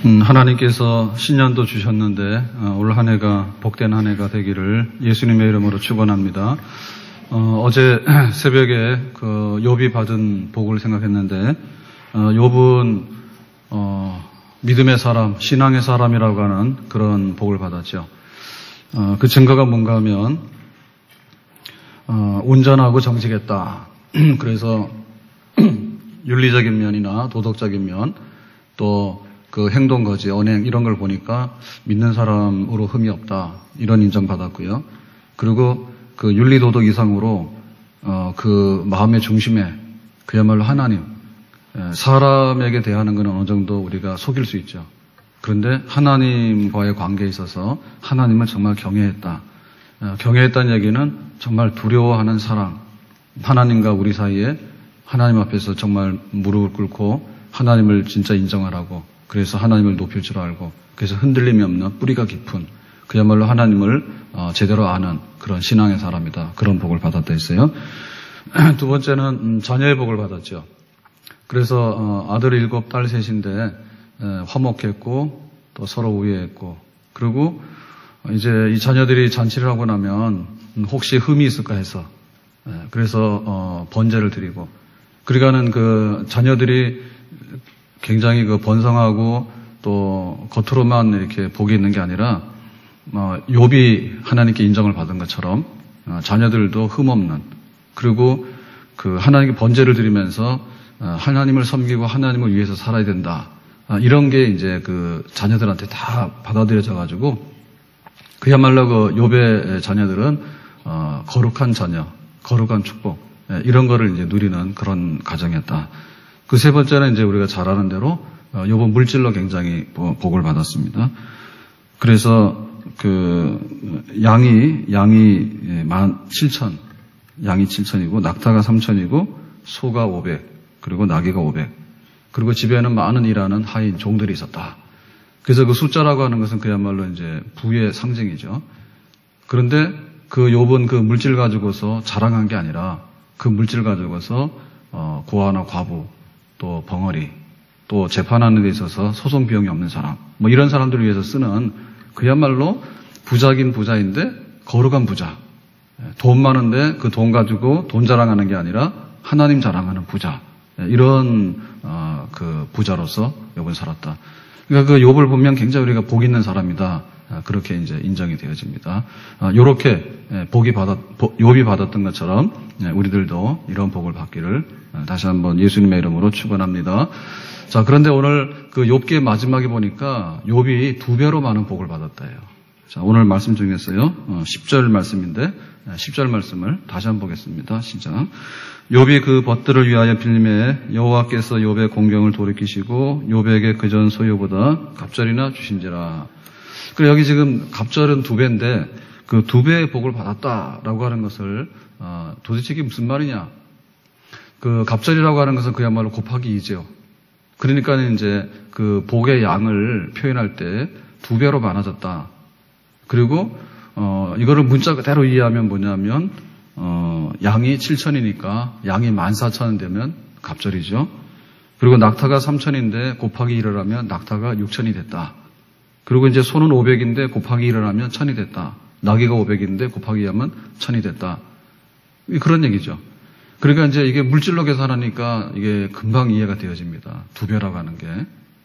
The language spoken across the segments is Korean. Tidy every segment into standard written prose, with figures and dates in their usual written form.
하나님께서 신년도 주셨는데 올 한 해가 복된 한 해가 되기를 예수님의 이름으로 축원합니다. 어제 새벽에 그 욥이 받은 복을 생각했는데 욥은 믿음의 사람, 신앙의 사람이라고 하는 그런 복을 받았죠. 그 증거가 뭔가 하면 온전하고 정직했다. 그래서 윤리적인 면이나 도덕적인 면, 또 그 행동 거지, 언행 이런 걸 보니까 믿는 사람으로 흠이 없다. 이런 인정받았고요. 그리고 그 윤리 도덕 이상으로 그 마음의 중심에 그야말로 하나님, 사람에게 대하는 것은 어느 정도 우리가 속일 수 있죠. 그런데 하나님과의 관계에 있어서 하나님을 정말 경외했다. 경외했다는 얘기는 정말 두려워하는 사랑, 하나님과 우리 사이에 하나님 앞에서 정말 무릎을 꿇고 하나님을 진짜 인정하라고, 그래서 하나님을 높일 줄 알고, 그래서 흔들림이 없는 뿌리가 깊은 그야말로 하나님을 제대로 아는 그런 신앙의 사람이다. 그런 복을 받았다 했어요. 두 번째는 자녀의 복을 받았죠. 그래서 아들 7, 딸 3인데 화목했고 또 서로 우애했고, 그리고 이제 이 자녀들이 잔치를 하고 나면 혹시 흠이 있을까 해서 그래서 번제를 드리고, 그러니까는 그 자녀들이 굉장히 그 번성하고 또 겉으로만 이렇게 복이 있는 게 아니라 욥이 하나님께 인정을 받은 것처럼 자녀들도 흠없는, 그리고 그 하나님께 번제를 드리면서 하나님을 섬기고 하나님을 위해서 살아야 된다. 이런 게 이제 그 자녀들한테 다 받아들여져 가지고 그야말로 그 욥의 자녀들은 거룩한 자녀, 거룩한 축복, 이런 거를 이제 누리는 그런 가정이었다. 그 세 번째는 이제 우리가 잘 아는 대로 욥은 물질로 굉장히 복을 받았습니다. 그래서 그 양이 17,000, 양이 7,000이고 낙타가 3,000이고 소가 500, 그리고 나귀가 500, 그리고 집에는 많은 일하는 하인 종들이 있었다. 그래서 그 숫자라고 하는 것은 그야말로 이제 부의 상징이죠. 그런데 그 욥은 그 물질 가지고서 자랑한 게 아니라 그 물질 가지고서 고아나 과부, 또 벙어리, 또 재판하는 데 있어서 소송 비용이 없는 사람, 뭐 이런 사람들을 위해서 쓰는 그야말로 부자긴 부자인데 거룩한 부자. 돈 많은데 그 돈 가지고 돈 자랑하는 게 아니라 하나님 자랑하는 부자. 이런 그 부자로서 욥은 살았다. 그러니까 그 욥을 보면 굉장히 우리가 복 있는 사람이다. 그렇게 이제 인정이 되어집니다. 요렇게 욥이 받았던 것처럼 우리들도 이런 복을 받기를 다시 한번 예수님의 이름으로 축원합니다. 자, 그런데 오늘 그 욥기의 마지막에 보니까 욥이 2배로 많은 복을 받았다예요. 자, 오늘 말씀 중에서요, 10절 말씀인데 10절 말씀을 다시 한번 보겠습니다. 시작. 욥이 그 벗들을 위하여 빌림에 여호와께서 욥의 공경을 돌이키시고 욥에게 그전 소유보다 갑절이나 주신지라. 그리고 여기 지금 갑절은 2배인데 그 2배의 복을 받았다라고 하는 것을 도대체 이게 무슨 말이냐? 그 갑절이라고 하는 것은 그야말로 곱하기 2죠. 그러니까 이제 그 복의 양을 표현할 때 2배로 많아졌다. 그리고 이거를 문자 그대로 이해하면 뭐냐면 양이 7,000이니까 양이 14,000 되면 갑절이죠. 그리고 낙타가 3,000인데 곱하기 1을 하면 낙타가 6,000이 됐다. 그리고 이제 소는 500인데 곱하기 1을 하면 1,000이 됐다. 나귀가 500인데 곱하기 2하면 1,000이 됐다. 그런 얘기죠. 그러니까 이제 이게 물질로 계산하니까 이게 금방 이해가 되어집니다. 2배라고 하는 게.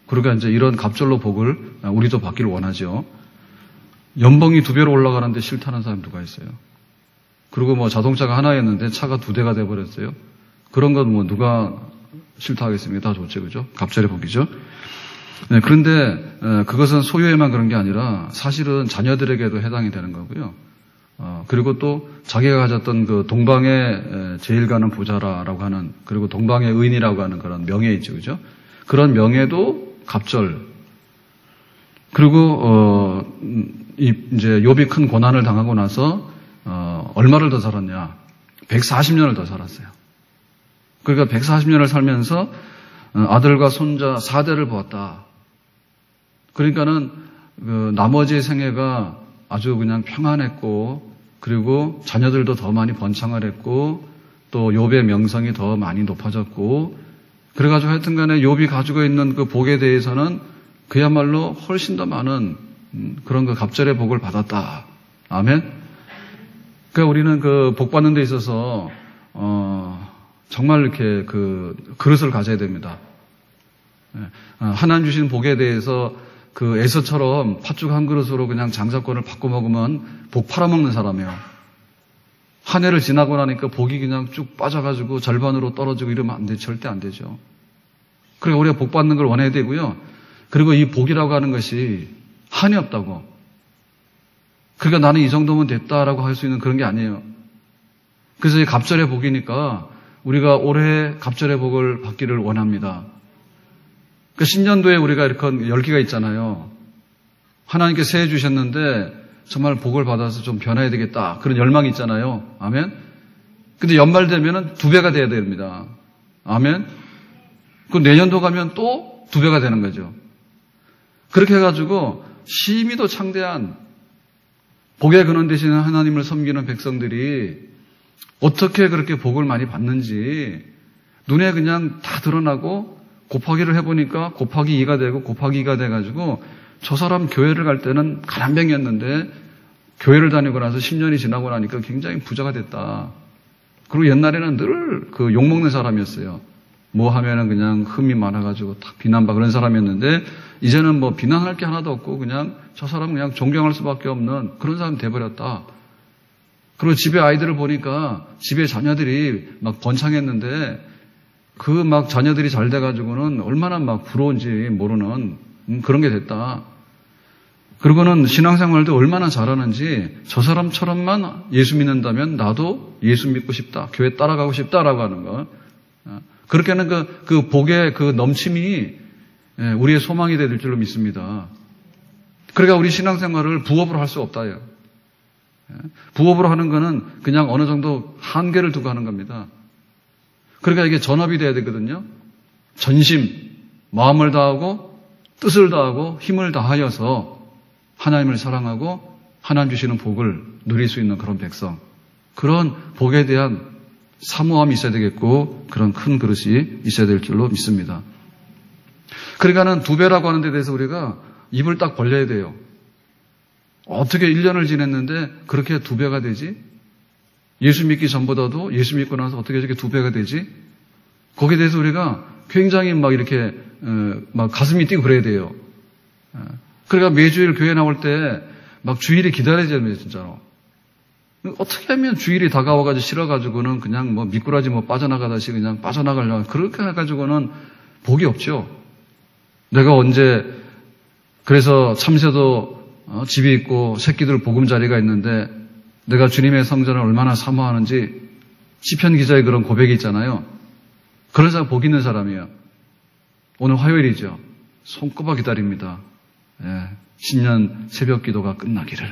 그러니까 이제 이런 갑절로 복을 우리도 받기를 원하죠. 연봉이 2배로 올라가는데 싫다는 사람 누가 있어요? 그리고 뭐 자동차가 하나였는데 차가 2대가 돼버렸어요. 그런 건 뭐 누가 싫다 하겠습니까? 다 좋죠, 그죠? 갑절의 복이죠. 네, 그런데 그것은 소유에만 그런 게 아니라 사실은 자녀들에게도 해당이 되는 거고요. 그리고 또 자기가 가졌던 그 동방의 제일 가는 부자라고 하는, 그리고 동방의 의인이라고 하는 그런 명예 있죠, 그죠? 그런 명예도 갑절. 그리고 이제 욥이 큰 고난을 당하고 나서 얼마를 더 살았냐? 140년을 더 살았어요. 그러니까 140년을 살면서 아들과 손자 4대를 보았다. 그러니까는 그 나머지 생애가 아주 그냥 평안했고, 그리고 자녀들도 더 많이 번창을 했고, 또 욥의 명성이 더 많이 높아졌고, 그래가지고 하여튼간에 욥이 가지고 있는 그 복에 대해서는 그야말로 훨씬 더 많은 그런 그 갑절의 복을 받았다. 아멘. 그러니까 우리는 그 복 받는 데 있어서 정말 이렇게 그 그릇을 가져야 됩니다. 하나님 주신 복에 대해서 그 에서처럼 팥죽 한 그릇으로 그냥 장사권을 받고 먹으면 복 팔아먹는 사람이에요. 한 해를 지나고 나니까 복이 그냥 쭉 빠져가지고 절반으로 떨어지고 이러면 안 돼. 절대 안 되죠. 그러니까 우리가 복 받는 걸 원해야 되고요. 그리고 이 복이라고 하는 것이 한이 없다고. 그러니까 나는 이 정도면 됐다라고 할 수 있는 그런 게 아니에요. 그래서 이 갑절의 복이니까 우리가 올해 갑절의 복을 받기를 원합니다. 그 신년도에 우리가 이렇게 열기가 있잖아요. 하나님께 새해 주셨는데 정말 복을 받아서 좀 변해야 되겠다. 그런 열망이 있잖아요. 아멘. 근데 연말 되면은 2배가 돼야 됩니다. 아멘. 그 내년도 가면 또 2배가 되는 거죠. 그렇게 해가지고 심히도 창대한 복의 근원 되시는 하나님을 섬기는 백성들이 어떻게 그렇게 복을 많이 받는지 눈에 그냥 다 드러나고 곱하기를 해보니까 곱하기 2가 되고 곱하기 2가 돼가지고 저 사람 교회를 갈 때는 가난뱅이였는데 교회를 다니고 나서 10년이 지나고 나니까 굉장히 부자가 됐다. 그리고 옛날에는 늘 그 욕먹는 사람이었어요. 뭐 하면은 그냥 흠이 많아가지고 딱 비난받고 그런 사람이었는데 이제는 뭐 비난할 게 하나도 없고 그냥 저 사람은 그냥 존경할 수밖에 없는 그런 사람이 돼버렸다. 그리고 집에 아이들을 보니까 집에 자녀들이 막 번창했는데 그 막 자녀들이 잘 돼가지고는 얼마나 막 부러운지 모르는 그런 게 됐다. 그리고는 신앙생활도 얼마나 잘하는지 저 사람처럼만 예수 믿는다면 나도 예수 믿고 싶다. 교회 따라가고 싶다라고 하는 거. 그렇게 하는 그 복의 그 넘침이 우리의 소망이 될 줄로 믿습니다. 그러니까 우리 신앙생활을 부업으로 할 수 없다요. 부업으로 하는 거는 그냥 어느 정도 한계를 두고 하는 겁니다. 그러니까 이게 전업이 돼야 되거든요. 전심, 마음을 다하고 뜻을 다하고 힘을 다하여서 하나님을 사랑하고 하나님 주시는 복을 누릴 수 있는 그런 백성. 그런 복에 대한 사모함이 있어야 되겠고 그런 큰 그릇이 있어야 될 줄로 믿습니다. 그러니까는 2배라고 하는 데 대해서 우리가 입을 딱 벌려야 돼요. 어떻게 1년을 지냈는데 그렇게 2배가 되지? 예수 믿기 전보다도 예수 믿고 나서 어떻게 저렇게 2배가 되지? 거기에 대해서 우리가 굉장히 막 이렇게 막 가슴이 뛰고 그래야 돼요. 그러니까 매주일 교회 나올 때 막 주일이 기다려야 됩니다, 진짜로. 어떻게 하면 주일이 다가와가지고 싫어가지고는 그냥 뭐 미꾸라지 뭐 빠져나가다시 그냥 빠져나가려고 그렇게 해가지고는 복이 없죠. 내가 언제 그래서 참새도 집이 있고 새끼들 보금자리가 있는데 내가 주님의 성전을 얼마나 사모하는지 시편 기자의 그런 고백이 있잖아요. 그런 사람 복 있는 사람이에요. 오늘 화요일이죠. 손꼽아 기다립니다. 신년 새벽 기도가 끝나기를.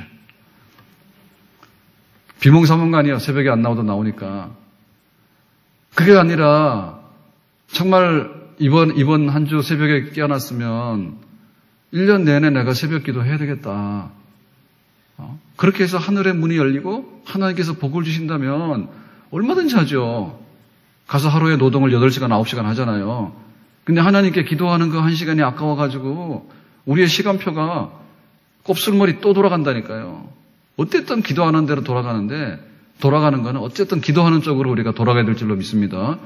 비몽사몽간이요. 새벽에 안 나오도 나오니까. 그게 아니라 정말 이번 한 주 새벽에 깨어났으면 1년 내내 내가 새벽 기도 해야 되겠다. 그렇게 해서 하늘의 문이 열리고 하나님께서 복을 주신다면 얼마든지 하죠. 가서 하루에 노동을 8시간, 9시간 하잖아요. 근데 하나님께 기도하는 그 1시간이 아까워가지고 우리의 시간표가 곱슬머리 또 돌아간다니까요. 어쨌든 기도하는 대로 돌아가는데 돌아가는 거는 어쨌든 기도하는 쪽으로 우리가 돌아가야 될 줄로 믿습니다.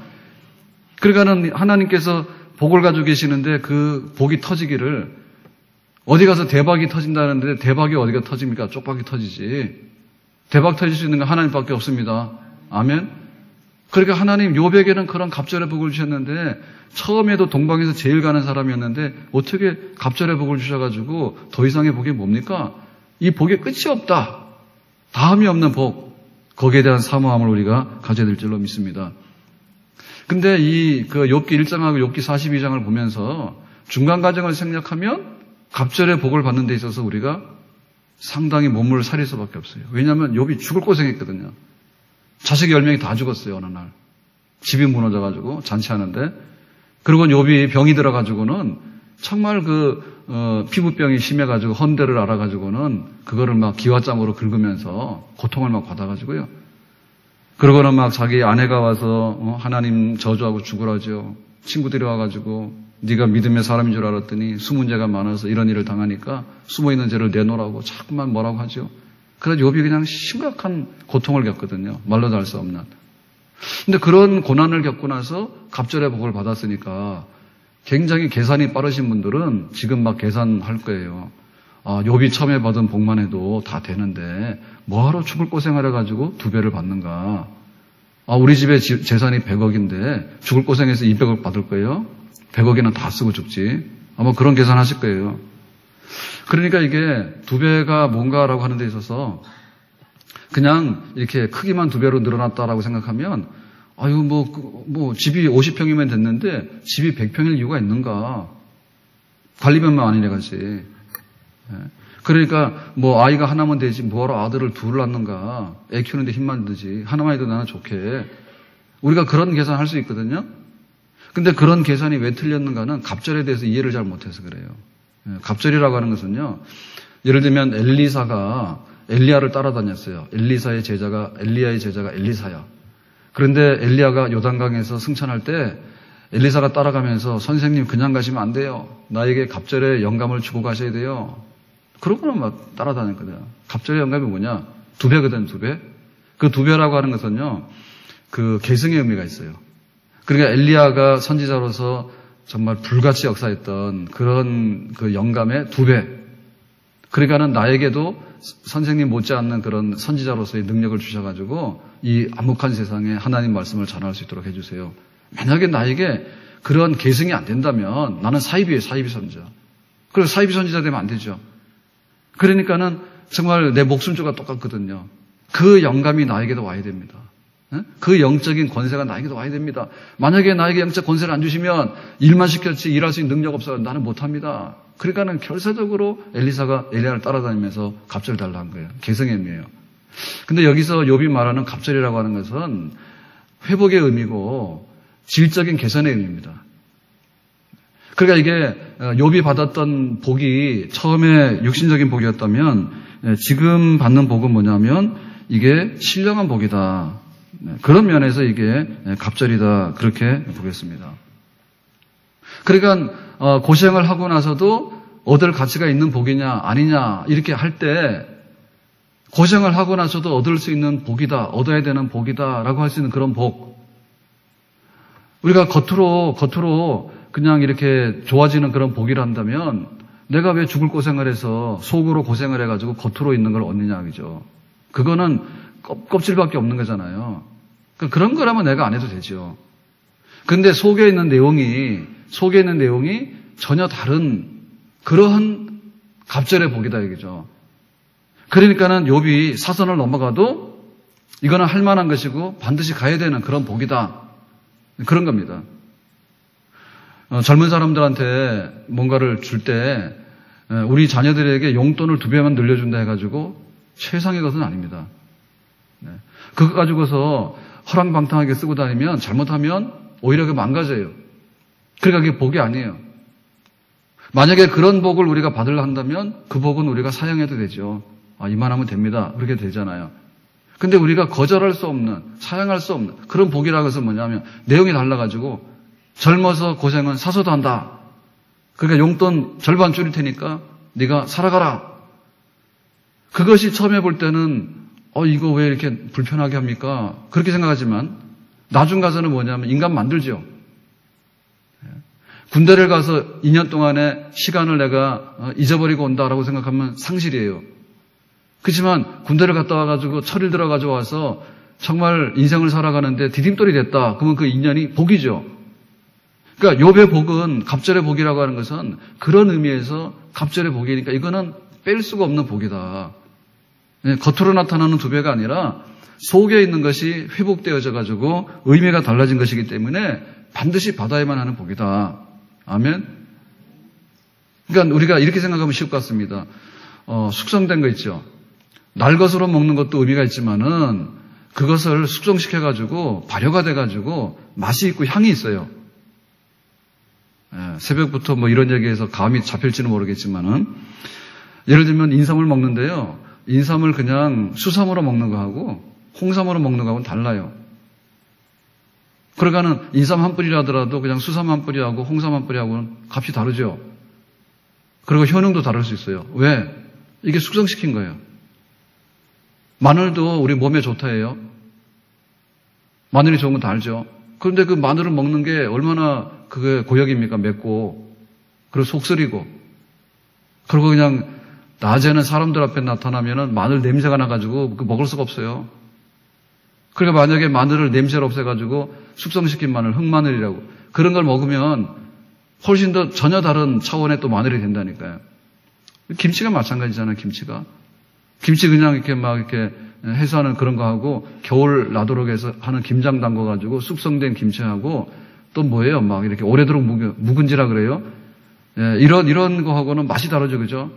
그러니까는 하나님께서 복을 가지고 계시는데 그 복이 터지기를 어디 가서 대박이 터진다는데 대박이 어디가 터집니까? 쪽박이 터지지. 대박 터질 수 있는 건 하나님밖에 없습니다. 아멘. 그러니까 하나님 욥에게는 그런 갑절의 복을 주셨는데 처음에도 동방에서 제일 가는 사람이었는데 어떻게 갑절의 복을 주셔가지고 더 이상의 복이 뭡니까? 이 복의 끝이 없다. 다음이 없는 복. 거기에 대한 사모함을 우리가 가져야 될 줄로 믿습니다. 근데 그 욥기 1장하고 욥기 42장을 보면서 중간 과정을 생략하면 갑절의 복을 받는 데 있어서 우리가 상당히 몸을 사릴 수밖에 없어요. 왜냐하면 욥이 죽을 고생했거든요. 자식 10명이 다 죽었어요, 어느 날. 집이 무너져가지고 잔치하는데. 그리고 욥이 병이 들어가지고는 정말 피부병이 심해가지고 헌대를 알아가지고는 그거를 막 기와장으로 긁으면서 고통을 막 받아가지고요. 그러고는 막 자기 아내가 와서 하나님 저주하고 죽으라죠. 친구들이 와가지고 네가 믿음의 사람인 줄 알았더니 숨은 죄가 많아서 이런 일을 당하니까 숨어있는 죄를 내놓으라고 자꾸만 뭐라고 하죠. 그래서 욥이 그냥 심각한 고통을 겪거든요. 말로 다 할 수 없는. 근데 그런 고난을 겪고 나서 갑절의 복을 받았으니까 굉장히 계산이 빠르신 분들은 지금 막 계산할 거예요. 아, 욥이 처음에 받은 복만 해도 다 되는데 뭐하러 죽을 고생하려 가지고 2배를 받는가. 아, 우리 집에 재산이 100억인데 죽을 고생해서 200억 받을 거예요? 100억이나 다 쓰고 죽지. 아마 그런 계산하실 거예요. 그러니까 이게 2배가 뭔가라고 하는 데 있어서 그냥 이렇게 크기만 2배로 늘어났다라고 생각하면 아유 뭐 집이 50평이면 됐는데 집이 100평일 이유가 있는가. 관리비만 아니래 가지. 그러니까 뭐 아이가 하나면 되지 뭐하러 아들을 둘 낳는가. 애 키우는데 힘만 들지. 하나만 해도 나는 좋게. 우리가 그런 계산할 수 있거든요. 근데 그런 계산이 왜 틀렸는가는 갑절에 대해서 이해를 잘 못해서 그래요. 갑절이라고 하는 것은요. 예를 들면 엘리사가 엘리야를 따라다녔어요. 엘리야의 제자가 엘리사야. 그런데 엘리야가 요단강에서 승천할 때 엘리사가 따라가면서 선생님 그냥 가시면 안 돼요. 나에게 갑절의 영감을 주고 가셔야 돼요. 그러고는 막 따라다녔거든요. 갑절의 영감이 뭐냐? 2배거든, 2배. 그 2배라고 하는 것은요. 그 계승의 의미가 있어요. 그러니까 엘리야가 선지자로서 정말 불같이 역사했던 그런 그 영감의 2배. 그러니까는 나에게도 선생님 못지않는 그런 선지자로서의 능력을 주셔가지고 이 암흑한 세상에 하나님 말씀을 전할 수 있도록 해주세요. 만약에 나에게 그런 계승이 안 된다면 나는 사이비예요, 사이비 선지자. 그래서 사이비 선지자 되면 안 되죠. 그러니까는 정말 내 목숨줄과 똑같거든요. 그 영감이 나에게도 와야 됩니다. 그 영적인 권세가 나에게도 와야 됩니다. 만약에 나에게 영적 권세를 안 주시면 일만 시켰지 일할 수 있는 능력 없어요. 나는 못합니다. 그러니까는 결사적으로 엘리사가 엘리야를 따라다니면서 갑절을 달라 한 거예요. 계승의 의미예요. 근데 여기서 욥이 말하는 갑절이라고 하는 것은 회복의 의미고 질적인 개선의 의미입니다. 그러니까 이게 욥이 받았던 복이 처음에 육신적인 복이었다면 지금 받는 복은 뭐냐면 이게 신령한 복이다. 그런 면에서 이게 갑절이다. 그렇게 보겠습니다. 그러니까 고생을 하고 나서도 얻을 가치가 있는 복이냐 아니냐 이렇게 할 때 고생을 하고 나서도 얻을 수 있는 복이다. 얻어야 되는 복이다라고 할 수 있는 그런 복. 우리가 겉으로 그냥 이렇게 좋아지는 그런 복이란다면 내가 왜 죽을 고생을 해서 속으로 고생을 해가지고 겉으로 있는 걸 얻느냐 그죠. 그거는 껍질밖에 없는 거잖아요. 그런 거라면 내가 안 해도 되죠. 근데 속에 있는 내용이 전혀 다른 그러한 갑절의 복이다 이거죠. 그러니까는 욥이 사선을 넘어가도 이거는 할 만한 것이고 반드시 가야 되는 그런 복이다. 그런 겁니다. 젊은 사람들한테 뭔가를 줄 때 우리 자녀들에게 용돈을 2배만 늘려준다 해가지고 최상의 것은 아닙니다. 그거 가지고서 허랑방탕하게 쓰고 다니면 잘못하면 오히려 그게 망가져요. 그러니까 그게 복이 아니에요. 만약에 그런 복을 우리가 받으려 한다면 그 복은 우리가 사용해도 되죠. 이만하면 됩니다. 그렇게 되잖아요. 근데 우리가 거절할 수 없는, 사용할 수 없는 그런 복이라고 해서 뭐냐면 내용이 달라가지고 젊어서 고생은 사서도 한다. 그러니까 용돈 절반 줄일 테니까 네가 살아가라. 그것이 처음에 볼 때는 이거 왜 이렇게 불편하게 합니까? 그렇게 생각하지만 나중 가서는 뭐냐면 인간 만들죠. 군대를 가서 2년 동안의 시간을 내가 잊어버리고 온다라고 생각하면 상실이에요. 그렇지만 군대를 갔다 와가지고 철일 들어가지고 와서 정말 인생을 살아가는데 디딤돌이 됐다. 그러면 그 인연이 복이죠. 그러니까 욥의 복은 갑절의 복이라고 하는 것은 그런 의미에서 갑절의 복이니까 이거는 뺄 수가 없는 복이다. 겉으로 나타나는 2배가 아니라 속에 있는 것이 회복되어져 가지고 의미가 달라진 것이기 때문에 반드시 받아야만 하는 복이다. 아멘. 그러니까 우리가 이렇게 생각하면 쉬울 것 같습니다. 숙성된 거 있죠. 날 것으로 먹는 것도 의미가 있지만은 그것을 숙성시켜 가지고 발효가 돼 가지고 맛이 있고 향이 있어요. 새벽부터 뭐 이런 얘기해서 감이 잡힐지는 모르겠지만은 예를 들면 인삼을 먹는데요. 인삼을 그냥 수삼으로 먹는 거하고 홍삼으로 먹는 거하고는 달라요. 그러니까는 인삼 한 뿌리라더라도 그냥 수삼 한 뿌리하고 홍삼 한 뿌리하고는 값이 다르죠. 그리고 효능도 다를 수 있어요. 왜? 이게 숙성시킨 거예요. 마늘도 우리 몸에 좋다 해요. 마늘이 좋은 건 다 알죠. 그런데 그 마늘을 먹는 게 얼마나 그게 고역입니까? 맵고, 그리고 속쓰리고, 그리고 그냥 낮에는 사람들 앞에 나타나면은 마늘 냄새가 나가지고 먹을 수가 없어요. 그러니까 만약에 마늘을 냄새를 없애가지고 숙성시킨 마늘, 흑마늘이라고 그런 걸 먹으면 훨씬 더 전혀 다른 차원의 또 마늘이 된다니까요. 김치가 마찬가지잖아요. 김치 그냥 이렇게 막 이렇게 해서하는 그런 거 하고 겨울 나도록 해서 하는 김장 담궈가지고 숙성된 김치하고 또 뭐예요? 막 이렇게 오래도록 묵은지라 그래요. 예, 이런 거하고는 맛이 다르죠, 그죠?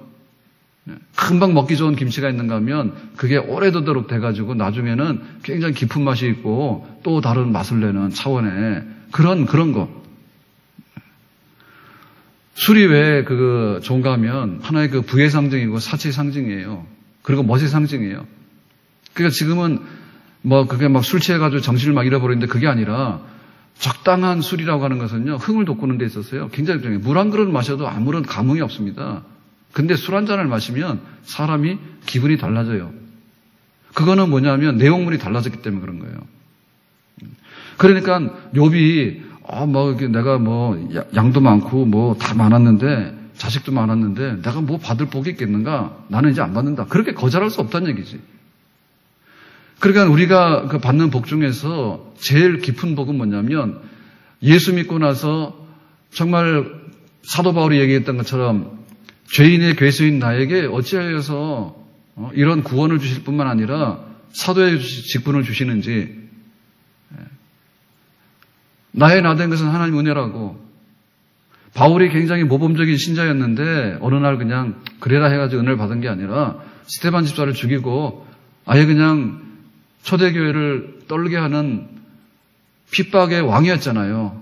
금방 먹기 좋은 김치가 있는가 하면 그게 오래도록 돼가지고 나중에는 굉장히 깊은 맛이 있고 또 다른 맛을 내는 차원의 그런 거. 술이 왜 좋은가 하면 하나의 그 부의 상징이고 사치의 상징이에요. 그리고 멋의 상징이에요. 그러니까 지금은 뭐 그게 막 술 취해가지고 정신을 막 잃어버리는데 그게 아니라 적당한 술이라고 하는 것은요, 흥을 돋구는 데 있어서요, 굉장히 중요해요. 물 한 그릇 마셔도 아무런 감흥이 없습니다. 근데 술 한 잔을 마시면 사람이 기분이 달라져요. 그거는 뭐냐면 내용물이 달라졌기 때문에 그런 거예요. 그러니까 욥이 내가 양도 많고 다 많았는데 자식도 많았는데 내가 받을 복이 있겠는가? 나는 이제 안 받는다. 그렇게 거절할 수 없다는 얘기지. 그러니까 우리가 받는 복 중에서 제일 깊은 복은 뭐냐면 예수 믿고 나서 정말 사도 바울이 얘기했던 것처럼 죄인의 괴수인 나에게 어찌하여서 이런 구원을 주실 뿐만 아니라 사도의 직분을 주시는지, 나의 나된 것은 하나님 은혜라고. 바울이 굉장히 모범적인 신자였는데 어느 날 그냥 그래라 해가지고 은혜를 받은 게 아니라 스데반 집사를 죽이고 아예 그냥 초대교회를 떨게 하는 핍박의 왕이었잖아요.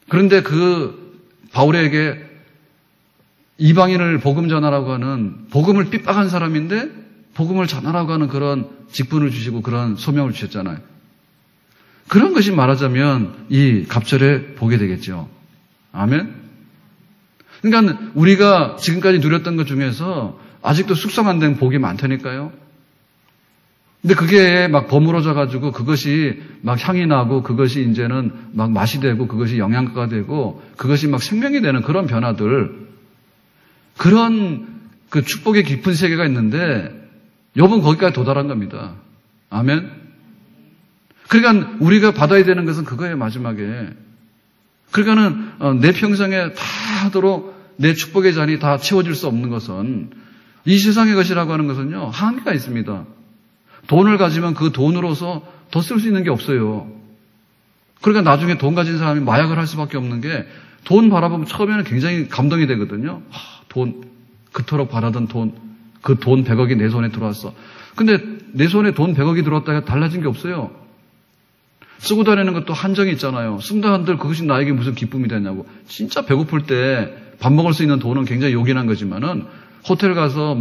그런데 그 바울에게 이방인을 복음 전하라고 하는, 복음을 핍박한 사람인데 복음을 전하라고 하는 그런 직분을 주시고 그런 소명을 주셨잖아요. 그런 것이 말하자면 이 갑절에 보게 되겠죠. 아멘? 그러니까 우리가 지금까지 누렸던 것 중에서 아직도 숙성 안 된 복이 많다니까요. 근데 그게 막 버무러져 가지고 그것이 막 향이 나고 그것이 이제는 막 맛이 되고 그것이 영양가가 되고 그것이 막 생명이 되는 그런 변화들, 그런 그 축복의 깊은 세계가 있는데 욥은 거기까지 도달한 겁니다. 아멘? 그러니까 우리가 받아야 되는 것은 그거예요, 마지막에. 그러니까는 내 평생에 다 하도록 내 축복의 잔이 다 채워질 수 없는 것은, 이 세상의 것이라고 하는 것은요, 한계가 있습니다. 돈을 가지면 그 돈으로서 더 쓸 수 있는 게 없어요. 그러니까 나중에 돈 가진 사람이 마약을 할 수밖에 없는 게, 돈 바라보면 처음에는 굉장히 감동이 되거든요. 돈, 그토록 바라던 돈, 그 돈 100억이 내 손에 들어왔어. 근데 내 손에 돈 100억이 들어왔다가 달라진 게 없어요. 쓰고 다니는 것도 한정이 있잖아요. 쓴다 한들 그것이 나에게 무슨 기쁨이 되냐고. 진짜 배고플 때 밥 먹을 수 있는 돈은 굉장히 요긴한 거지만은 호텔 가서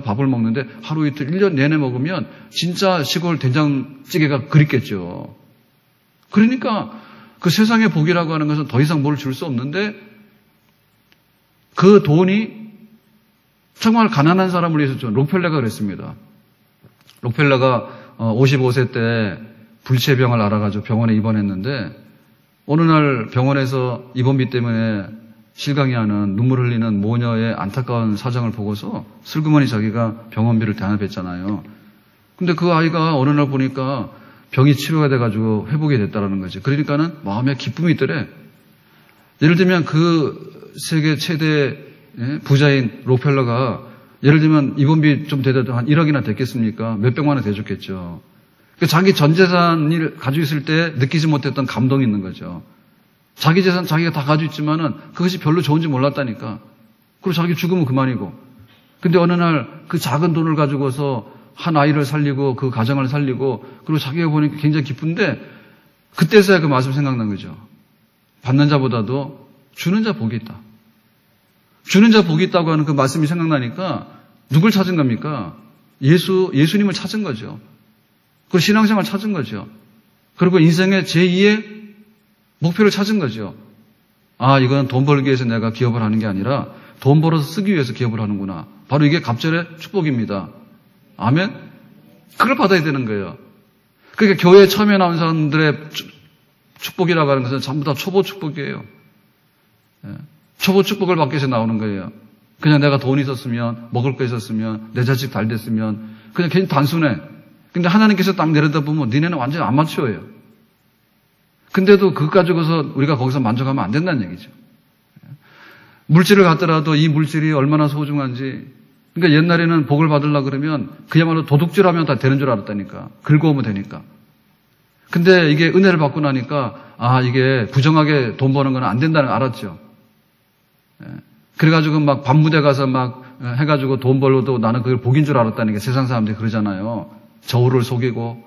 밥을 먹는데 하루 이틀 1년 내내 먹으면 진짜 시골 된장찌개가 그립겠죠. 그러니까 그 세상의 복이라고 하는 것은 더 이상 뭘 줄 수 없는데, 그 돈이 정말 가난한 사람을 위해서 좀, 록펠러가 그랬습니다. 록펠러가 55세 때 불치병을 알아가지고 병원에 입원했는데, 어느 날 병원에서 입원비 때문에 실강이하는, 눈물 흘리는 모녀의 안타까운 사정을 보고서 슬그머니 자기가 병원비를 대납했잖아요. 근데 그 아이가 어느 날 보니까 병이 치료가 돼가지고 회복이 됐다라는 거지. 그러니까는 마음에 기쁨이 있더래. 예를 들면 그 세계 최대 부자인 록펠러가 예를 들면 입원비 좀 되더라도 한 1억이나 됐겠습니까? 몇백만 원 돼줬겠죠. 그러니까 자기 전 재산을 가지고 있을 때 느끼지 못했던 감동이 있는 거죠. 자기 재산 자기가 다 가지고 있지만은 그것이 별로 좋은지 몰랐다니까. 그리고 자기 죽으면 그만이고. 근데 어느 날 그 작은 돈을 가지고서 한 아이를 살리고 그 가정을 살리고, 그리고 자기가 보니까 굉장히 기쁜데, 그때서야 그 말씀 생각난 거죠. 받는 자보다도 주는 자 복이 있다. 주는 자 복이 있다고 하는 그 말씀이 생각나니까 누굴 찾은 겁니까? 예수님을 찾은 거죠. 그리고 신앙생활 찾은 거죠. 그리고 인생의 제2의 목표를 찾은 거죠. 아, 이건 돈 벌기 위해서 내가 기업을 하는 게 아니라 돈 벌어서 쓰기 위해서 기업을 하는구나. 바로 이게 갑절의 축복입니다. 아멘? 그걸 받아야 되는 거예요. 그러니까 교회에 처음에 나온 사람들의 축복이라고 하는 것은 전부 다 초보 축복이에요. 초보 축복을 받기 위해서 나오는 거예요. 그냥 내가 돈이 있었으면, 먹을 거 있었으면, 내 자식 잘 됐으면, 그냥 괜히 단순해. 근데 하나님께서 딱 내려다보면 니네는 완전히 아마추어예요. 근데도 그것 가지고서 우리가 거기서 만족하면 안 된다는 얘기죠. 물질을 갖더라도 이 물질이 얼마나 소중한지. 그러니까 옛날에는 복을 받으려고 그러면 그야말로 도둑질하면 다 되는 줄 알았다니까. 긁어오면 되니까. 근데 이게 은혜를 받고 나니까 아, 이게 부정하게 돈 버는 건 안 된다는 걸 알았죠. 그래가지고 막 밤무대 가서 막 해가지고 돈 벌어도 나는 그걸 복인 줄 알았다는 게 세상 사람들이 그러잖아요. 저울을 속이고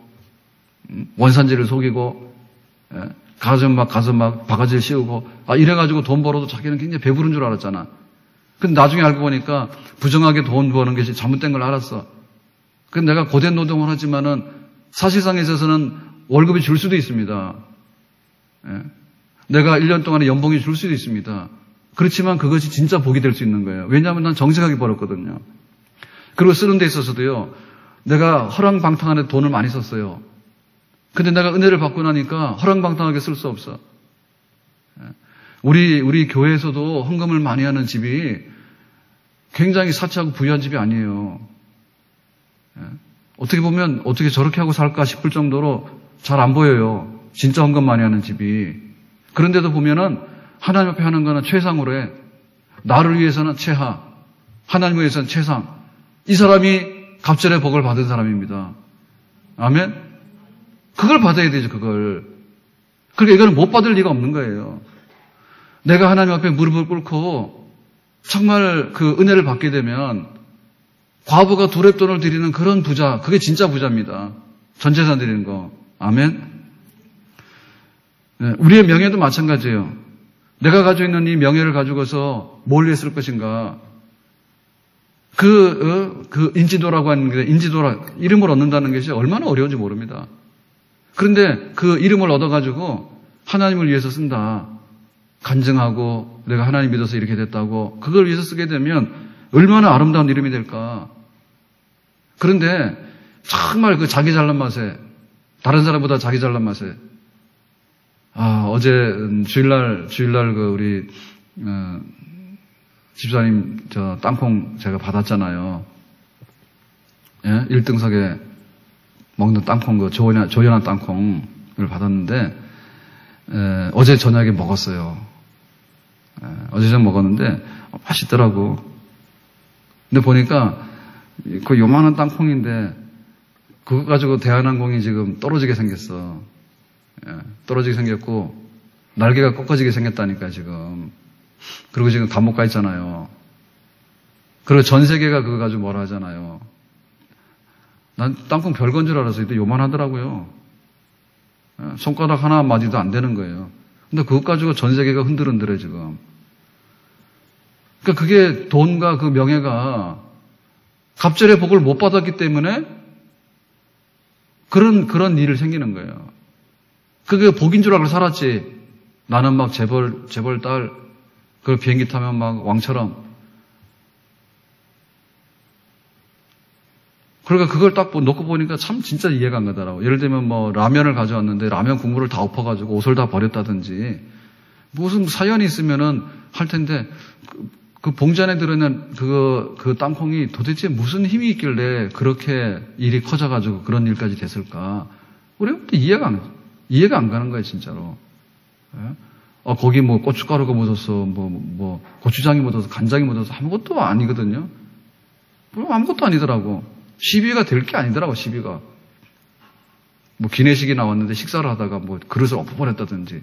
원산지를 속이고 가서 막 바가지를 씌우고 이래가지고 돈 벌어도 자기는 굉장히 배부른 줄 알았잖아. 근데 나중에 알고 보니까 부정하게 돈 버는 것이 잘못된 걸 알았어. 근데 내가 고된 노동을 하지만은 사실상에 있어서는 월급이 줄 수도 있습니다. 내가 1년 동안에 연봉이 줄 수도 있습니다. 그렇지만 그것이 진짜 복이 될 수 있는 거예요. 왜냐하면 난 정직하게 벌었거든요. 그리고 쓰는 데 있어서도요. 내가 허랑방탕하게 돈을 많이 썼어요. 근데 내가 은혜를 받고 나니까 허랑방탕하게 쓸 수 없어. 우리 교회에서도 헌금을 많이 하는 집이 굉장히 사치하고 부유한 집이 아니에요. 어떻게 보면 어떻게 저렇게 하고 살까 싶을 정도로 잘 안 보여요. 진짜 헌금 많이 하는 집이. 그런데도 보면은 하나님 앞에 하는 거는 최상으로 해. 나를 위해서는 최하, 하나님을 위해서는 최상. 이 사람이 갑절의 복을 받은 사람입니다. 아멘? 그걸 받아야 되죠, 그걸. 그러니까 이거는 못 받을 리가 없는 거예요. 내가 하나님 앞에 무릎을 꿇고 정말 그 은혜를 받게 되면 과부가 두렙돈을 드리는 그런 부자, 그게 진짜 부자입니다. 전 재산 드리는 거. 아멘? 네, 우리의 명예도 마찬가지예요. 내가 가지고 있는 이 명예를 가지고서 뭘 위해 쓸 것인가. 그 인지도라고 하는 게, 이름을 얻는다는 것이 얼마나 어려운지 모릅니다. 그런데 그 이름을 얻어가지고 하나님을 위해서 쓴다. 간증하고 내가 하나님 믿어서 이렇게 됐다고 그걸 위해서 쓰게 되면 얼마나 아름다운 이름이 될까. 그런데 정말 그 자기 잘난 맛에, 다른 사람보다 자기 잘난 맛에, 어제 주일날 그 우리 집사님 저 땅콩 제가 받았잖아요. 예? 1등석에 먹는 땅콩, 그 조연한 땅콩을 받았는데 어제 저녁에 먹었어요. 어제 저녁 먹었는데 맛있더라고. 근데 보니까 그 요만한 땅콩인데 그거 가지고 대한항공이 지금 떨어지게 생겼어. 떨어지게 생겼고 날개가 꺾어지게 생겼다니까 지금. 그리고 지금 감옥 가 있잖아요. 그리고 전 세계가 그거 가지고 뭐라 하잖아요. 난 땅콩 별건 줄 알았어요. 근데 요만하더라고요. 손가락 하나 마디도 안 되는 거예요. 근데 그것 가지고 전 세계가 흔들흔들해 지금. 그러니까 그게 돈과 그 명예가 갑절의 복을 못 받았기 때문에 그런 일이 생기는 거예요. 그게 복인 줄 알고 살았지. 나는 막 재벌 딸, 그 비행기 타면 막 왕처럼. 그러니까 그걸 딱 놓고 보니까 참 진짜 이해가 안 가더라고. 예를 들면 뭐 라면을 가져왔는데 라면 국물을 다 엎어가지고 옷을 다 버렸다든지 무슨 사연이 있으면은 할 텐데 그 봉지 안에 들어있는 그 땅콩이 도대체 무슨 힘이 있길래 그렇게 일이 커져가지고 그런 일까지 됐을까? 우리가 이해가 안 가는 거예요, 진짜로. 거기 뭐 고춧가루가 묻었어, 뭐 고추장이 묻어서 간장이 묻어서 아무것도 아니거든요. 아무것도 아니더라고. 시비가 될 게 아니더라고, 시비가. 뭐 기내식이 나왔는데 식사를 하다가 뭐 그릇을 엎어버렸다든지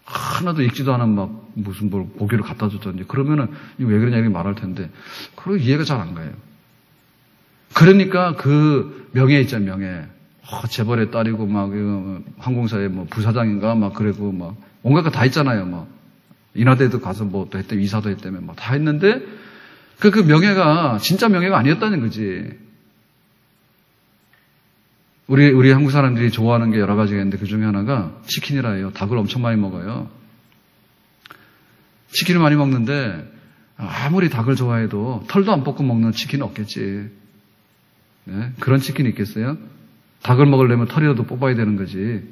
하나도 익지도 않은 막 무슨 뭘 고기를 갖다 줬다든지 그러면은 이거 왜 그러냐 이렇게 말할 텐데 그리고 이해가 잘 안 가요. 그러니까 그 명예 있잖아요, 명예. 재벌의 딸이고 막 항공사의 뭐 부사장인가 막 그래고 막 온갖 거 다 있잖아요. 막 인하대도 가서 뭐 또 했다며 이사도 했다며 막 다 했는데 그 명예가 진짜 명예가 아니었다는 거지. 우리 한국 사람들이 좋아하는 게 여러 가지가 있는데 그 중에 하나가 치킨이라 해요. 닭을 엄청 많이 먹어요. 치킨을 많이 먹는데 아무리 닭을 좋아해도 털도 안 뽑고 먹는 치킨은 없겠지. 네? 그런 치킨이 있겠어요? 닭을 먹으려면 털이라도 뽑아야 되는 거지.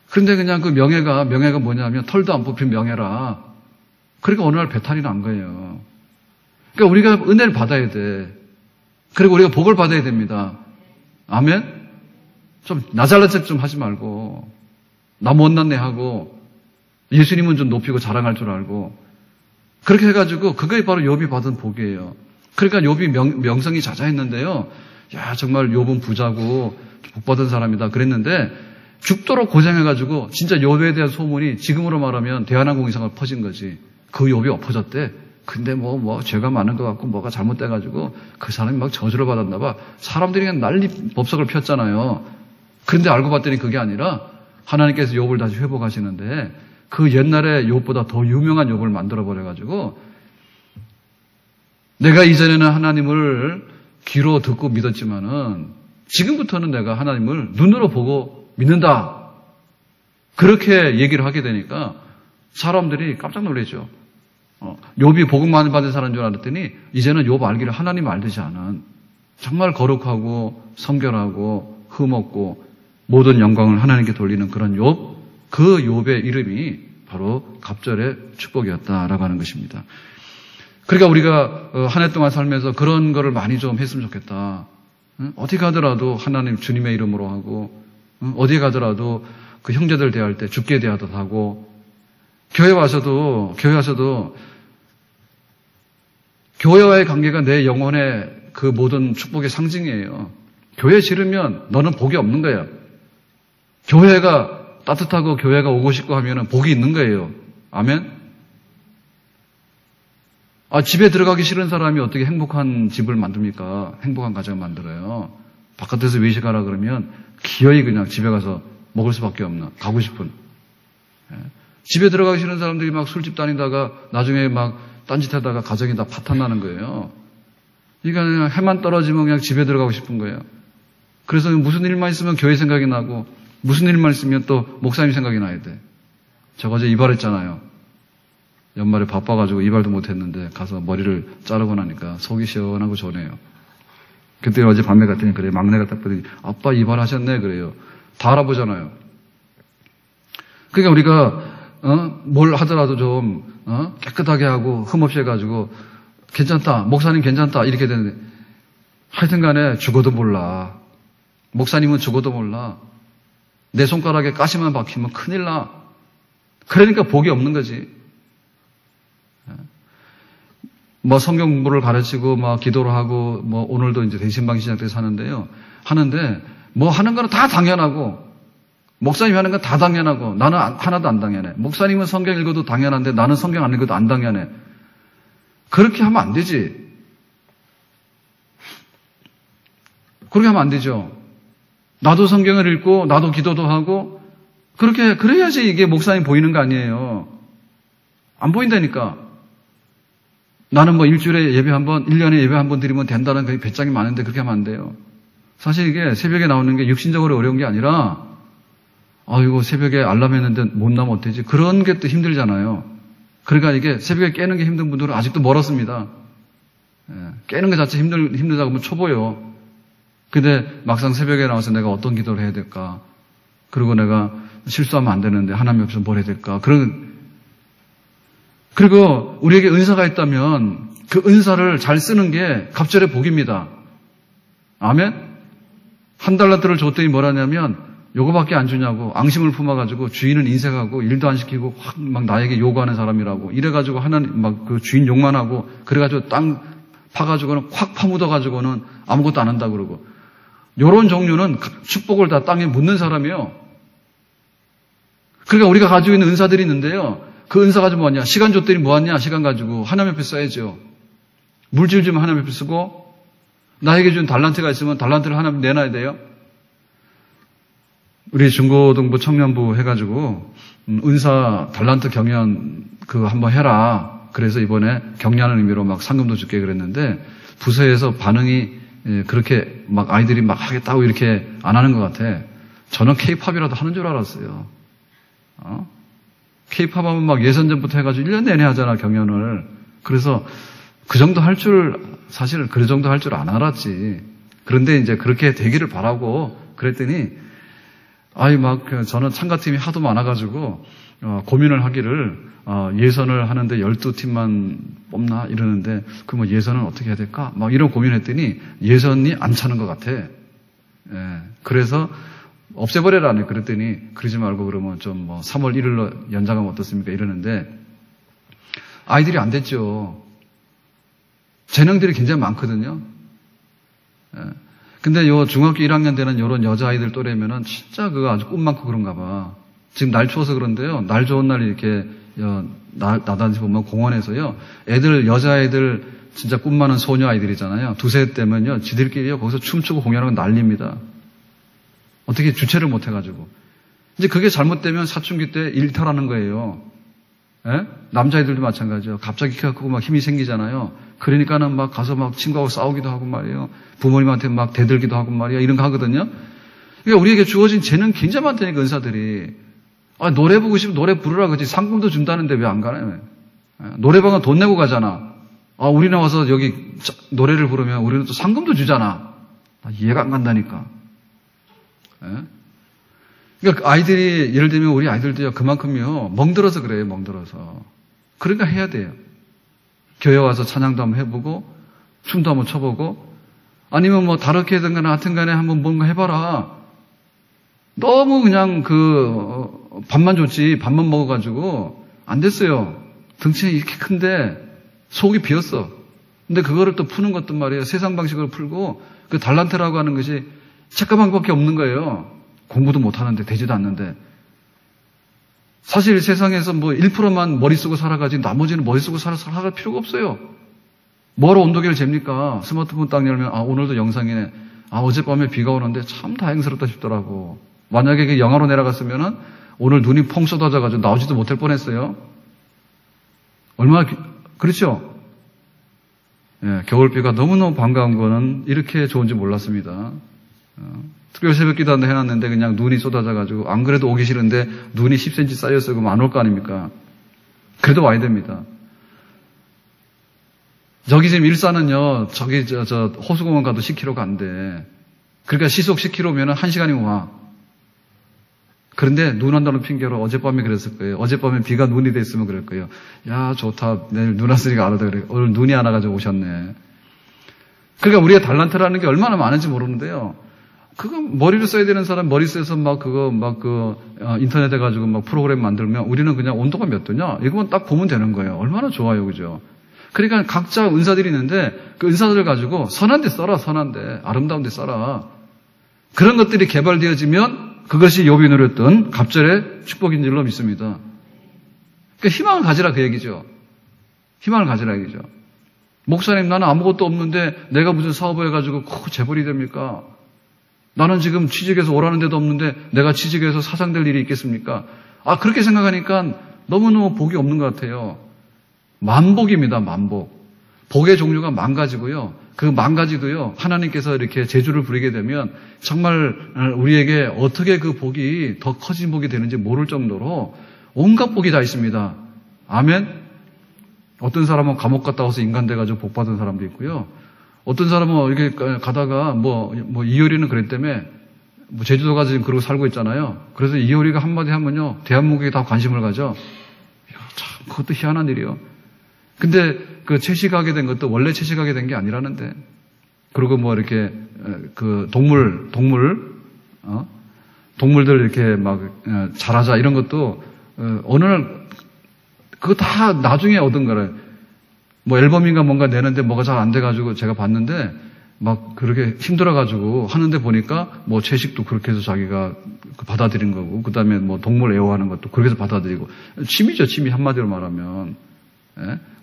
그런데 그냥 그 명예가 뭐냐면 털도 안 뽑힌 명예라. 그러니까 어느 날 배탈이 난 거예요. 그러니까 우리가 은혜를 받아야 돼. 그리고 우리가 복을 받아야 됩니다. 아멘? 좀 나 잘난 척 좀 하지 말고 나 못났네 하고 예수님은 좀 높이고 자랑할 줄 알고 그렇게 해가지고 그게 바로 욥이 받은 복이에요. 그러니까 욥이 명성이 자자했는데요. 야 정말 욥은 부자고 복받은 사람이다 그랬는데 죽도록 고생해가지고 진짜 욥에 대한 소문이 지금으로 말하면 대한항공 이상으로 퍼진 거지. 그 욥이 엎어졌대. 근데 뭐 죄가 많은 것 같고 뭐가 잘못돼가지고 그 사람이 막 저주를 받았나 봐. 사람들이 그냥 난리 법석을 폈잖아요. 그런데 알고 봤더니 그게 아니라 하나님께서 욥을 다시 회복하시는데 그 옛날에 욥보다 더 유명한 욥을 만들어 버려가지고 내가 이전에는 하나님을 귀로 듣고 믿었지만은 지금부터는 내가 하나님을 눈으로 보고 믿는다. 그렇게 얘기를 하게 되니까 사람들이 깜짝 놀라죠. 욥이 복음 많이 받은 사람인 줄 알았더니 이제는 욥 알기를 하나님 알듯이 아는 정말 거룩하고 성결하고 흠없고 모든 영광을 하나님께 돌리는 그런 욥, 그 욥의 이름이 바로 갑절의 축복이었다라고 하는 것입니다. 그러니까 우리가 한 해 동안 살면서 그런 거를 많이 좀 했으면 좋겠다. 어디 가더라도 하나님 주님의 이름으로 하고 어디 가더라도 그 형제들 대할 때 주께 대하듯 하고 교회 와서도 교회와의 관계가 내 영혼의 그 모든 축복의 상징이에요. 교회 싫으면 너는 복이 없는 거야. 교회가 따뜻하고 교회가 오고 싶고 하면은 복이 있는 거예요. 아멘? 집에 들어가기 싫은 사람이 어떻게 행복한 집을 만듭니까? 행복한 가정을 만들어요. 바깥에서 외식하라 그러면 기어이 그냥 집에 가서 먹을 수밖에 없는, 가고 싶은. 집에 들어가기 싫은 사람들이 막 술집 다니다가 나중에 막 딴짓하다가 가정이 다 파탄나는 거예요. 그러니까 그냥 해만 떨어지면 그냥 집에 들어가고 싶은 거예요. 그래서 무슨 일만 있으면 교회 생각이 나고 무슨 일만 있으면 또 목사님 생각이 나야 돼. 제가 어제 이발했잖아요. 연말에 바빠가지고 이발도 못했는데 가서 머리를 자르고 나니까 속이 시원하고 좋네요. 그때 어제 밤에 갔더니 그래 막내가 딱 보더니 아빠 이발하셨네 그래요. 다 알아보잖아요. 그러니까 우리가 뭘 하더라도 좀 깨끗하게 하고 흠없이 해가지고 괜찮다 목사님 괜찮다 이렇게 되는데 하여튼간에 죽어도 몰라. 목사님은 죽어도 몰라. 내 손가락에 가시만 박히면 큰일 나. 그러니까 복이 없는 거지. 뭐 성경 공부를 가르치고 막 기도를 하고 뭐 오늘도 이제 대신방 시작돼서 하는데요. 하는데 뭐 하는 거는 다 당연하고 목사님이 하는 건 다 당연하고 나는 하나도 안 당연해. 목사님은 성경 읽어도 당연한데 나는 성경 안 읽어도 안 당연해. 그렇게 하면 안 되지. 그렇게 하면 안 되죠. 나도 성경을 읽고 나도 기도도 하고 그래야지 이게 목사님 보이는 거 아니에요. 안 보인다니까. 나는 뭐 일주일에 예배 한 번, 1년에 예배 한 번 드리면 된다는 그 배짱이 많은데 그렇게 하면 안 돼요. 사실 이게 새벽에 나오는 게 육신적으로 어려운 게 아니라 이거 새벽에 알람 했는데 못 나면 어떡하지? 그런 게 또 힘들잖아요. 그러니까 이게 새벽에 깨는 게 힘든 분들은 아직도 멀었습니다. 깨는 것 자체 힘들다고 하면 초보요. 근데 막상 새벽에 나와서 내가 어떤 기도를 해야 될까? 그리고 내가 실수하면 안 되는데 하나님 앞에서 뭘 해야 될까? 그리고 우리에게 은사가 있다면 그 은사를 잘 쓰는 게 갑절의 복입니다. 아멘? 한 달란트를 줬더니 뭐라냐면 요거밖에 안 주냐고 앙심을 품어가지고 주인은 인색하고 일도 안 시키고 확 막 나에게 요구하는 사람이라고 이래가지고 하나님 막 그 주인 욕만 하고 그래가지고 땅 파가지고는 확 파묻어가지고는 아무것도 안 한다고 그러고 요런 종류는 축복을 다 땅에 묻는 사람이에요. 그러니까 우리가 가지고 있는 은사들이 있는데요. 그 은사 가지고 뭐하냐? 시간 줬더니 뭐하냐? 시간 가지고 하나님 앞에 써야죠. 물질 주면 하나님 앞에 쓰고 나에게 준 달란트가 있으면 달란트를 하나님 내놔야 돼요. 우리 중고등부 청년부 해가지고 은사 달란트 경연 그거 한번 해라. 그래서 이번에 격려하는 의미로 막 상금도 줄게 그랬는데 부서에서 반응이 그렇게 막 아이들이 막 하겠다고 이렇게 안 하는 것 같아. 저는 케이팝이라도 하는 줄 알았어요. 케이팝 하면 막 예선전부터 해가지고 1년 내내 하잖아, 경연을. 그래서 그 정도 할 줄, 사실 그 정도 할 줄 안 알았지. 그런데 이제 그렇게 되기를 바라고 그랬더니, 저는 참가팀이 하도 많아가지고, 고민을 하기를, 예선을 하는데 12팀만 뽑나? 이러는데, 뭐 예선은 어떻게 해야 될까? 막 이런 고민했더니, 예선이 안 차는 것 같아. 그래서, 없애버려라니 그랬더니, 그러지 말고 그러면 좀 3월 1일로 연장하면 어떻습니까? 이러는데, 아이들이 안 됐죠. 재능들이 굉장히 많거든요. 근데 요 중학교 1학년 되는 요런 여자아이들 또래면은 진짜 그거 아주 꿈 많고 그런가 봐. 지금 날 추워서 그런데요. 날 좋은 날 이렇게 나다니시 보면 공원에서요. 여자애들 진짜 꿈 많은 소녀 아이들이잖아요. 두세 되면요. 지들끼리요. 거기서 춤추고 공연하고 난립니다. 어떻게 주체를 못 해가지고. 이제 그게 잘못되면 사춘기 때 일탈하는 거예요. 남자애들도 마찬가지죠. 갑자기 키가 크고 막 힘이 생기잖아요. 그러니까는 막 가서 막 친구하고 싸우기도 하고 말이에요. 부모님한테 막 대들기도 하고 말이야. 이런 거 하거든요. 그러니까 우리에게 주어진 재능 굉장히 많다니까, 은사들이. 노래 보고 싶으면 노래 부르라 그러지. 상금도 준다는데 왜 안 가나요? 노래방은 돈 내고 가잖아. 우리 나와서 여기 노래를 부르면 우리는 또 상금도 주잖아. 이해가 안 간다니까. 그러니까 아이들이, 예를 들면 우리 아이들도요, 그만큼요, 멍들어서 그래요, 멍들어서. 그러니까 해야 돼요. 교회 와서 찬양도 한번 해보고, 춤도 한번 춰보고, 아니면 뭐 다르게든 간에 하여튼 간에 한번 뭔가 해봐라. 너무 그냥 밥만 줬지, 밥만 먹어가지고, 안 됐어요. 덩치는 이렇게 큰데, 속이 비었어. 근데 그거를 또 푸는 것도 말이에요. 세상 방식으로 풀고, 그 달란트라고 하는 것이 책가방밖에 없는 거예요. 공부도 못하는데, 되지도 않는데. 사실 세상에서 뭐 1%만 머리 쓰고 살아가지 나머지는 머리 쓰고 살아갈 필요가 없어요. 뭐로 온도계를 잽니까? 스마트폰 딱 열면 오늘도 영상이네. 어젯밤에 비가 오는데 참 다행스럽다 싶더라고. 만약에 영하로 내려갔으면은 오늘 눈이 펑 쏟아져가지고 나오지도 못할 뻔했어요. 얼마나 그렇죠? 겨울비가 너무너무 반가운 거는 이렇게 좋은지 몰랐습니다. 특별 새벽 기도 한번 해놨는데 그냥 눈이 쏟아져가지고 안 그래도 오기 싫은데 눈이 10cm 쌓였어요. 그럼 안 올 거 아닙니까? 그래도 와야 됩니다. 저기 지금 일산은요, 저기 호수공원 가도 10km가 안 돼. 그러니까 시속 10km면은 1시간이면 와. 그런데 눈 온다는 핑계로 어젯밤에 그랬을 거예요. 어젯밤에 비가 눈이 됐으면 그럴 거예요. 야, 좋다. 내일 눈 왔으니까 안 오다 그래. 오늘 눈이 안 와가지고 오셨네. 그러니까 우리가 달란트라는 게 얼마나 많은지 모르는데요. 그거 머리를 써야 되는 사람 머리 써서 인터넷 해가지고 막 프로그램 만들면 우리는 그냥 온도가 몇 도냐? 이거만 딱 보면 되는 거예요. 얼마나 좋아요. 그죠? 그러니까 각자 은사들이 있는데 그 은사들을 가지고 선한 데 써라, 선한 데. 아름다운 데 써라. 그런 것들이 개발되어지면 그것이 욥이 누렸던 갑절의 축복인 줄로 믿습니다. 그러니까 희망을 가지라 그 얘기죠. 희망을 가지라 얘기죠. 목사님, 나는 아무것도 없는데 내가 무슨 사업을 해가지고 재벌이 됩니까? 나는 지금 취직해서 오라는 데도 없는데 내가 취직해서 사장될 일이 있겠습니까? 그렇게 생각하니까 너무너무 복이 없는 것 같아요. 만복입니다, 만복. 복의 종류가 만 가지고요. 그 만 가지도요, 하나님께서 이렇게 재주를 부리게 되면 정말 우리에게 어떻게 그 복이 더 커진 복이 되는지 모를 정도로 온갖 복이 다 있습니다. 아멘? 어떤 사람은 감옥 갔다 와서 인간 돼가지고 복 받은 사람도 있고요. 어떤 사람은 이렇게 가다가 이효리는 그랬다며 제주도 가서 지금 그러고 살고 있잖아요. 그래서 이효리가 한마디 하면요, 대한민국에 다 관심을 가져. 참, 그것도 희한한 일이요. 근데 그 채식하게 된 것도 원래 채식하게 된 게 아니라는데. 그리고 이렇게 동물들 이렇게 잘하자 이런 것도 어느 날 그거 다 나중에 얻은 거래. 앨범인가 뭔가 내는데 뭐가 잘 안 돼가지고 제가 봤는데 그렇게 힘들어가지고 하는데 보니까 채식도 그렇게 해서 자기가 받아들인 거고, 그 다음에 동물 애호하는 것도 그렇게 해서 받아들이고. 취미죠, 취미 한마디로 말하면.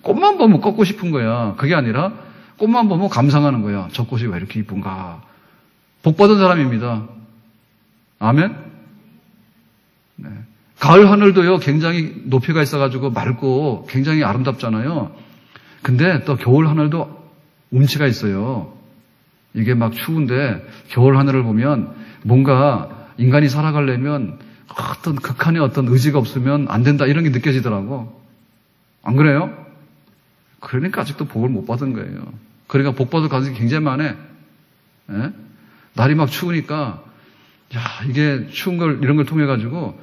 꽃만 보면 꺾고 싶은 거야. 그게 아니라 꽃만 보면 감상하는 거야. 저 꽃이 왜 이렇게 이쁜가. 복 받은 사람입니다. 아멘? 네. 가을 하늘도요, 굉장히 높이가 있어가지고 맑고 굉장히 아름답잖아요. 근데 또 겨울 하늘도 운치가 있어요. 이게 막 추운데 겨울 하늘을 보면 뭔가 인간이 살아가려면 어떤 극한의 어떤 의지가 없으면 안 된다 이런 게 느껴지더라고. 안 그래요? 그러니까 아직도 복을 못 받은 거예요. 그러니까 복 받을 가능성이 굉장히 많아. 예? 날이 막 추우니까 야 이게 추운 걸 이런 걸 통해 가지고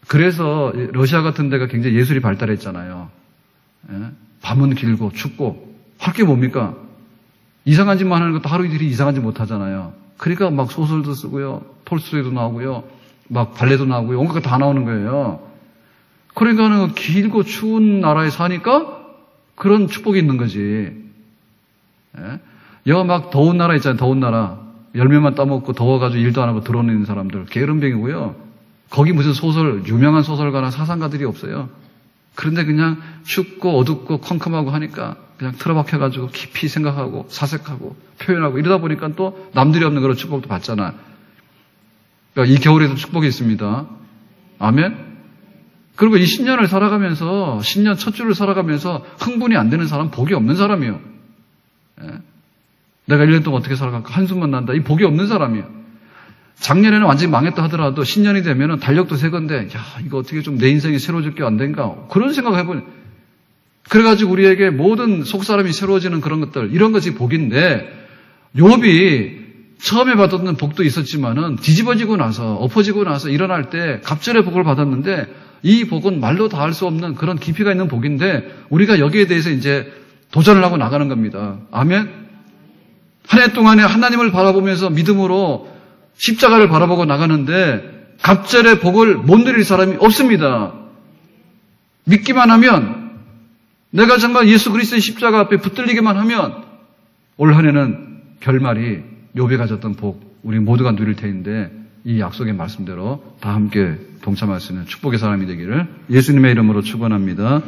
그래서 러시아 같은 데가 굉장히 예술이 발달했잖아요. 예? 밤은 길고 춥고 할 게 뭡니까? 이상한 짓만 하는 것도 하루 이틀이 이상한 짓 못 하잖아요. 그러니까 막 소설도 쓰고요. 톨스토이도 나오고요. 막 발레도 나오고요. 온갖 거 다 나오는 거예요. 그러니까는 길고 추운 나라에 사니까 그런 축복이 있는 거지. 예? 여 막 더운 나라 있잖아요. 더운 나라. 열매만 따먹고 더워가지고 일도 안 하고 들어오는 사람들. 게으름뱅이고요. 거기 무슨 소설, 유명한 소설가나 사상가들이 없어요. 그런데 그냥 춥고 어둡고 컴컴하고 하니까 그냥 틀어박혀가지고 깊이 생각하고 사색하고 표현하고 이러다 보니까 또 남들이 없는 그런 축복도 받잖아. 그러니까 이 겨울에도 축복이 있습니다. 아멘? 그리고 이 신년을 살아가면서, 신년 첫 주를 살아가면서 흥분이 안 되는 사람, 복이 없는 사람이에요. 예? 내가 1년 동안 어떻게 살아갈까? 한숨만 난다. 이 복이 없는 사람이에요. 작년에는 완전히 망했다 하더라도 신년이 되면은 달력도 새 건데, 야, 이거 어떻게 좀 내 인생이 새로워질 게 안 된가? 그런 생각을 해보니. 그래가지고 우리에게 모든 속사람이 새로워지는 그런 것들, 이런 것이 복인데, 욥이 처음에 받았던 복도 있었지만은 뒤집어지고 나서, 엎어지고 나서 일어날 때 갑절의 복을 받았는데, 이 복은 말로 다 할 수 없는 그런 깊이가 있는 복인데, 우리가 여기에 대해서 이제 도전을 하고 나가는 겁니다. 아멘? 한 해 동안에 하나님을 바라보면서 믿음으로 십자가를 바라보고 나가는데 갑절의 복을 못 누릴 사람이 없습니다. 믿기만 하면 내가 정말 예수 그리스도의 십자가 앞에 붙들리기만 하면 올 한 해는 결말이 욥이 가졌던 복 우리 모두가 누릴 테인데 이 약속의 말씀대로 다 함께 동참할 수 있는 축복의 사람이 되기를 예수님의 이름으로 축원합니다.